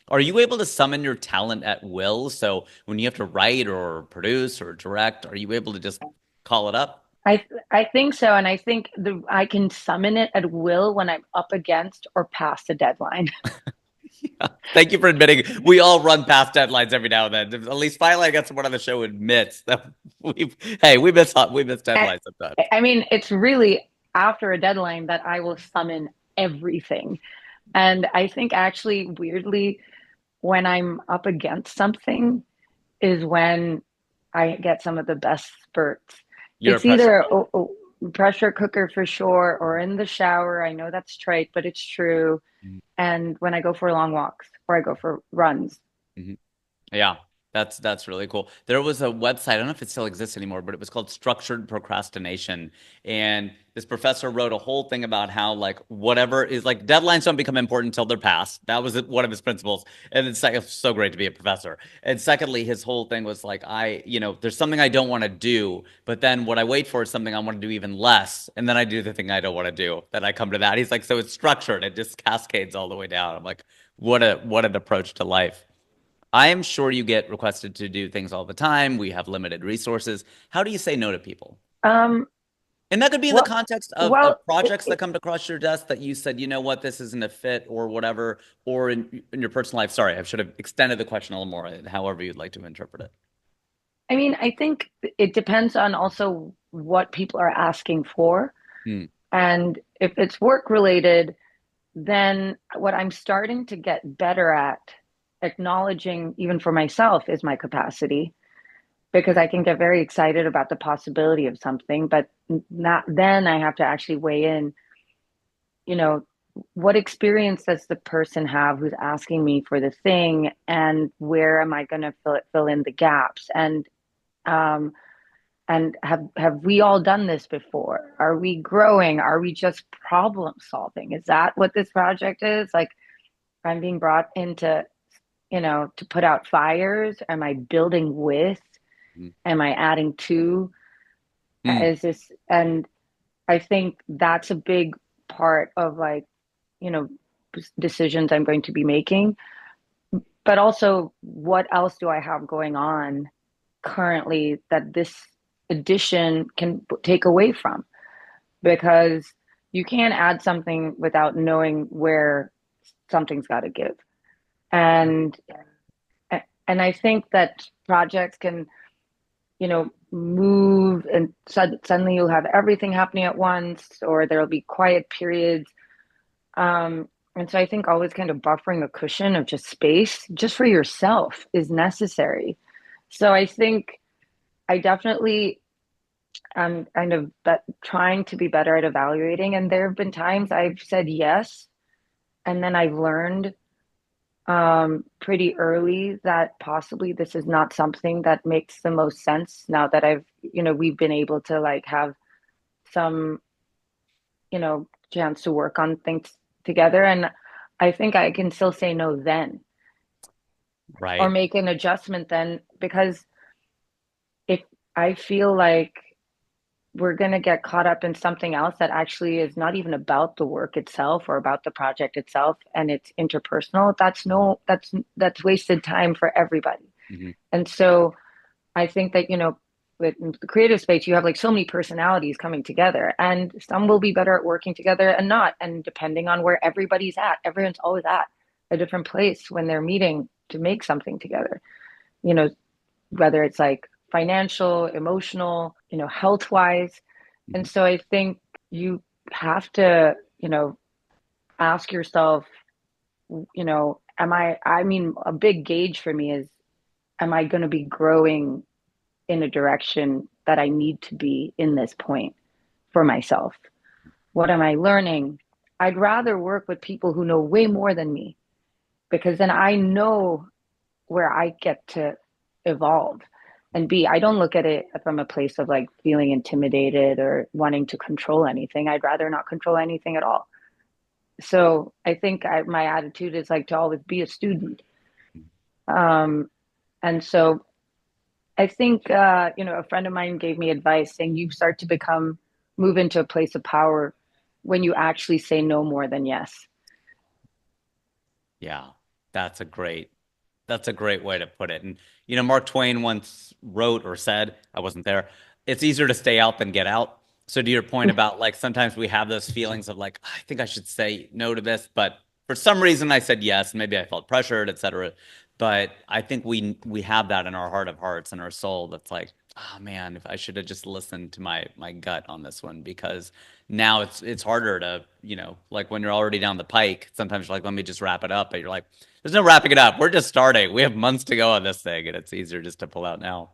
Are you able to summon your talent at will? So when you have to write or produce or direct, are you able to just call it up? I think so, and I think I can summon it at will when I'm up against or past a deadline. Yeah. Thank you for admitting we all run past deadlines every now and then. At least finally I got someone on the show who admits that we miss I, deadlines sometimes. I mean, it's really after a deadline that I will summon everything. And I think actually, weirdly, when I'm up against something is when I get some of the best spurts. You're a It's pressure either cooker. a pressure cooker for sure, or in the shower. I know that's trite, but it's true. And when I go for long walks or I go for runs. Mhm. Yeah, that's really cool. There was a website, I don't know if it still exists anymore, but it was called Structured Procrastination. And this professor wrote a whole thing about how like whatever is like deadlines don't become important until they're passed. That was one of his principles. And it's so great to be a professor. And secondly, his whole thing was like there's something I don't want to do, but then what I wait for is something I want to do even less, and then I do the thing I don't want to do. Then I come to that. He's like, so it's structured. It just cascades all the way down. I'm like, what an approach to life. I am sure you get requested to do things all the time. We have limited resources. How do you say no to people? Um, And that could be in the well, context of well, projects that come across your desk that you said, you know what, this isn't a fit or whatever, or in your personal life. Sorry, I should have extended the question a little more, however you'd like to interpret it. I mean, I think it depends on also what people are asking for. Hmm. And if it's work related, then what I'm starting to get better at acknowledging, even for myself, is my capacity because I can get very excited about the possibility of something, but not then I have to actually weigh in, you know, what experience does the person have who's asking me for the thing, and where am I going to fill in the gaps? Um, and have we all done this before? Are we growing? Are we just problem solving? Is that what this project is? Like, I'm being brought into, to put out fires. Am I building with? Am I adding to? Hmm. Is this, and I think that's a big part of like, you know, decisions I'm going to be making. But also, what else do I have going on currently that this addition can take away from? Because you can't add something without knowing where something's got to give. And and I think that projects can, move and suddenly you'll have everything happening at once, or there'll be quiet periods. And so I think always kind of buffering a cushion of just space just for yourself is necessary. So I think I definitely am kind of trying to be better at evaluating. And there have been times I've said yes, and then I've learned pretty early that possibly this is not something that makes the most sense now that we've been able to like have some, chance to work on things together. And I think I can still say no then or Right. make an adjustment then, because if I feel like we're going to get caught up in something else that actually is not even about the work itself or about the project itself, and it's interpersonal, that's wasted time for everybody. Mhm. And so I think that, with the creative space, you have like so many personalities coming together, and some will be better at working together and not. And depending on where everybody's at, everyone's always at a different place when they're meeting to make something together, you know, whether it's like financial, emotional, health wise. And Mhm. so I think you have to, ask yourself, I mean, a big gauge for me is, am I going to be growing in a direction that I need to be in this point for myself? What am I learning? I'd rather work with people who know way more than me, because then I know where I get to evolve and be. I don't look at it from a place of like feeling intimidated or wanting to control anything. I'd rather not control anything at all. So I think my attitude is like to always be a student. Um, and so I think, a friend of mine gave me advice saying you start to move into a place of power when you actually say no more than yes. Yeah. That's a great That's a great way to put it. And, Mark Twain once wrote or said, I wasn't there, it's easier to stay out than get out. So, to your point about like sometimes we have those feelings of like, I think I should say no to this, but for some reason I said yes. Maybe I felt pressured, etc. But I think we have that in our heart of hearts and our soul that's like, oh man, if I should have just listened to my gut on this one because now it's harder to, like when you're already down the pike, sometimes you're like, let me just wrap it up. But you're like, there's no wrapping it up. We're just starting. We have months to go on this thing, and it's easier just to pull out now.